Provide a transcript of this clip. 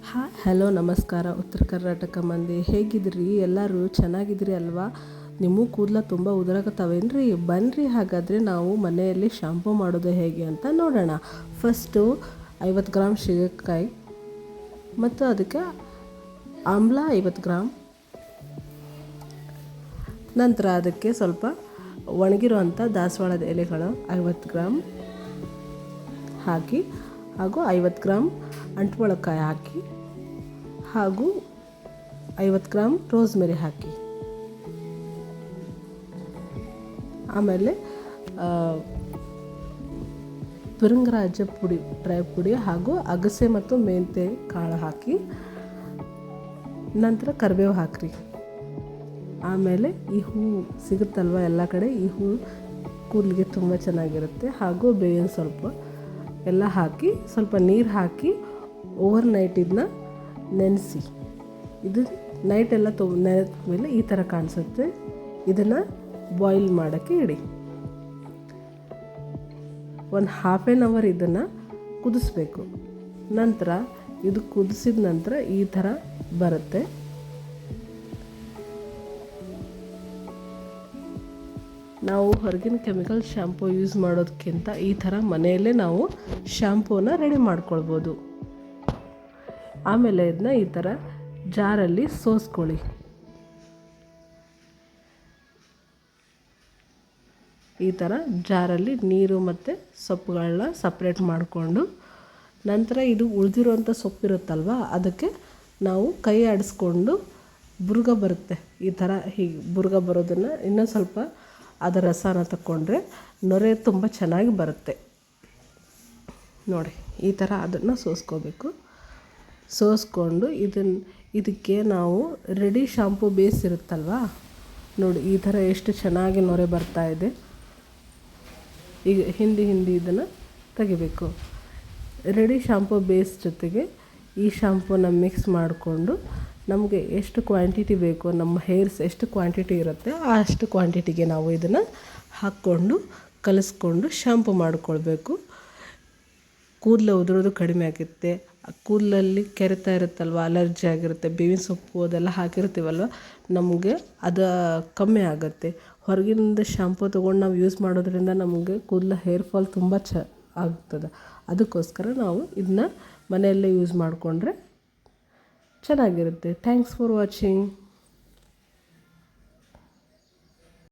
Hello ನಮಸ್ಕಾರ. ಉತ್ತರ ಕರ್ನಾಟಕ ಮಂದಿ ಹೇಗಿದ್ರಿ? ಎಲ್ಲರೂ ಚೆನ್ನಾಗಿದ್ರಿ ಅಲ್ವಾ? ನಿಮ್ಮ ಕೂದಲ ತುಂಬ ಉದುರಾಕತ್ತಾವೇನ್ರಿ? ಬನ್ನಿರಿ, ಹಾಗಾದರೆ ನಾವು ಮನೆಯಲ್ಲಿ ಶಾಂಪೂ ಮಾಡೋದು ಹೇಗೆ ಅಂತ ನೋಡೋಣ. ಫಸ್ಟು 50 ಗ್ರಾಮ್ ಶೇಂಗಾಕಾಯಿ ಮತ್ತು ಅದಕ್ಕೆ ಆಮ್ಲ 50 ಗ್ರಾಮ್, ನಂತರ ಅದಕ್ಕೆ ಸ್ವಲ್ಪ ಒಣಗಿರುವಂಥ ದಾಸವಾಳದ ಎಲೆಗಳು 50 ಗ್ರಾಮ್ ಹಾಕಿ, ಹಾಗೂ 50 ಗ್ರಾಮ್ ಅಂಟ್ಮೊಳಕಾಯಿ ಹಾಕಿ, ಹಾಗೂ 50 ಗ್ರಾಮ್ ರೋಸ್ಮೆರಿ ಹಾಕಿ, ಆಮೇಲೆ ಭೃಂಗರಾಜ ಪುಡಿ, ಡ್ರೈ ಪುಡಿ ಹಾಗೂ ಅಗಸೆ ಮತ್ತು ಮೆಂತ್ಯ ಕಾಳು ಹಾಕಿ, ನಂತರ ಕರಿಬೇವು ಹಾಕ್ರಿ. ಆಮೇಲೆ ಈ ಹೂವು ಸಿಗುತ್ತಲ್ವ ಎಲ್ಲ ಕಡೆ, ಈ ಹೂವು ಕೂದಲಿಗೆ ತುಂಬ ಚೆನ್ನಾಗಿರುತ್ತೆ. ಹಾಗೂ ಬೇವಿನ ಸ್ವಲ್ಪ ಎಲ್ಲ ಹಾಕಿ, ಸ್ವಲ್ಪ ನೀರು ಹಾಕಿ ಓವರ್ ನೈಟ್ ಇದನ್ನ ನೆನೆಸಿ. ಇದು ನೈಟೆಲ್ಲ ನೆನೆದ ಮೇಲೆ ಈ ಥರ ಕಾಣಿಸುತ್ತೆ. ಇದನ್ನು ಬಾಯ್ಲ್ ಮಾಡೋಕ್ಕೆ ಇಡಿ. ಒಂದು ಹಾಫ್ ಆನ್ ಅವರ್ ಇದನ್ನು ಕುದಿಸ್ಬೇಕು. ನಂತರ ಇದು ಕುದಿಸಿದ ನಂತರ ಈ ಥರ ಬರುತ್ತೆ. ನಾವು ಹೊರಗಿನ ಕೆಮಿಕಲ್ ಶ್ಯಾಂಪೂ ಯೂಸ್ ಮಾಡೋದಕ್ಕಿಂತ ಈ ಥರ ಮನೆಯಲ್ಲೇ ನಾವು ಶ್ಯಾಂಪೂನ ರೆಡಿ ಮಾಡ್ಕೊಳ್ಬೋದು. ಆಮೇಲೆ ಇದನ್ನ ಈ ಥರ ಜಾರಲ್ಲಿ ಸೋಸ್ಕೊಳ್ಳಿ. ಈ ಥರ ಜಾರಲ್ಲಿ ನೀರು ಮತ್ತು ಸೊಪ್ಪುಗಳನ್ನ ಸಪ್ರೇಟ್ ಮಾಡಿಕೊಂಡು, ನಂತರ ಇದು ಉಳಿದಿರುವಂಥ ಸೊಪ್ಪಿರುತ್ತಲ್ವ, ಅದಕ್ಕೆ ನಾವು ಕೈ ಆಡಿಸ್ಕೊಂಡು ಬುರ್ಗ ಬರುತ್ತೆ, ಈ ಥರ ಹೀಗೆ ಬುರ್ಗ ಬರೋದನ್ನು ಇನ್ನೂ ಸ್ವಲ್ಪ ಅದರ ರಸನ ತಗೊಂಡ್ರೆ ನೊರೆ ತುಂಬ ಚೆನ್ನಾಗಿ ಬರುತ್ತೆ. ನೋಡಿ, ಈ ಥರ ಅದನ್ನು ಸೋಸ್ಕೋಬೇಕು. ಸೋಸ್ಕೊಂಡು ಇದಕ್ಕೆ ನಾವು ರೆಡಿ ಶಾಂಪೂ ಬೇಸ್ ಇರುತ್ತಲ್ವ, ನೋಡಿ ಈ ಥರ ಎಷ್ಟು ಚೆನ್ನಾಗಿ ನೊರೆ ಬರ್ತಾ ಇದೆ. ಈಗ ಹಿಂಡಿ ಇದನ್ನು ತೆಗಿಬೇಕು. ರೆಡಿ ಶಾಂಪೂ ಬೇಸ್ ಜೊತೆಗೆ ಈ ಶಾಂಪೂನ ಮಿಕ್ಸ್ ಮಾಡಿಕೊಂಡು, ನಮಗೆ ಎಷ್ಟು ಕ್ವಾಂಟಿಟಿ ಬೇಕು, ನಮ್ಮ ಹೇರ್ಸ್ ಎಷ್ಟು ಕ್ವಾಂಟಿಟಿ ಇರುತ್ತೆ ಅಷ್ಟು ಕ್ವಾಂಟಿಟಿಗೆ ನಾವು ಇದನ್ನು ಹಾಕ್ಕೊಂಡು ಕಲಿಸ್ಕೊಂಡು ಶಾಂಪೂ ಮಾಡಿಕೊಳ್ಬೇಕು. ಕೂದಲು ಉದುರೋದು ಕಡಿಮೆ ಆಗುತ್ತೆ. ಕೂದಲಲ್ಲಿ ಕೆರೆತ ಇರುತ್ತಲ್ವ, ಅಲರ್ಜಿ ಆಗಿರುತ್ತೆ, ಬೇವಿನ ಸೊಪ್ಪು ಅದೆಲ್ಲ ಹಾಕಿರ್ತೀವಲ್ವ, ನಮಗೆ ಅದು ಕಮ್ಮಿ ಆಗುತ್ತೆ. ಹೊರಗಿನಿಂದ ಶಾಂಪೂ ತೊಗೊಂಡು ನಾವು ಯೂಸ್ ಮಾಡೋದ್ರಿಂದ ನಮಗೆ ಕೂದಲು ಹೇರ್ ಫಾಲ್ ತುಂಬ ಆಗ್ತದೆ. ಅದಕ್ಕೋಸ್ಕರ ನಾವು ಇದನ್ನ ಮನೆಯಲ್ಲೇ ಯೂಸ್ ಮಾಡಿಕೊಂಡ್ರೆ ಚೆನ್ನಾಗಿರುತ್ತೆ. Thanks for watching.